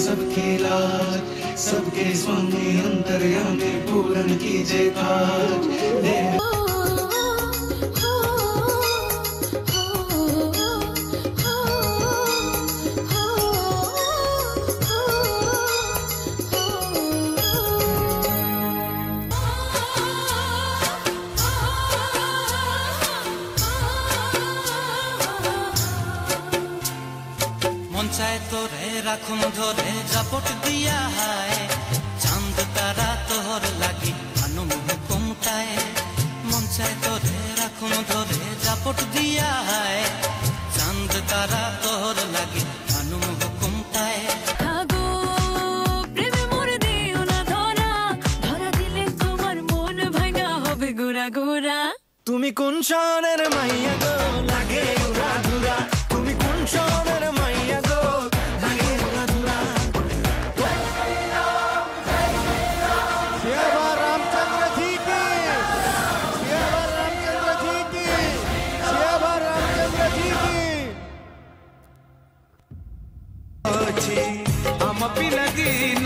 सबके लाज सबके स्वामी अंतर्यामी पूर्ण कीजे काज চাই তোরে রাখুন ধরে জাপট দিয়া হায় চাঁদ তারা তোর লাগি মানু হুকুমটায় মন চাই তোরে রাখুন ধরে জাপট দিয়া হায় চাঁদ তারা তোর লাগি মানু হুকুমটায় আগো প্রেমে মরে দিও না ধরা ধরা দিলে তোমার মন ভাঙা হবে গোরা গোরা তুমি কোন শহরের মাইয়া গো লাগে উড়া ধুরা তুমি কোন শহরের মাইয়া গো I'm a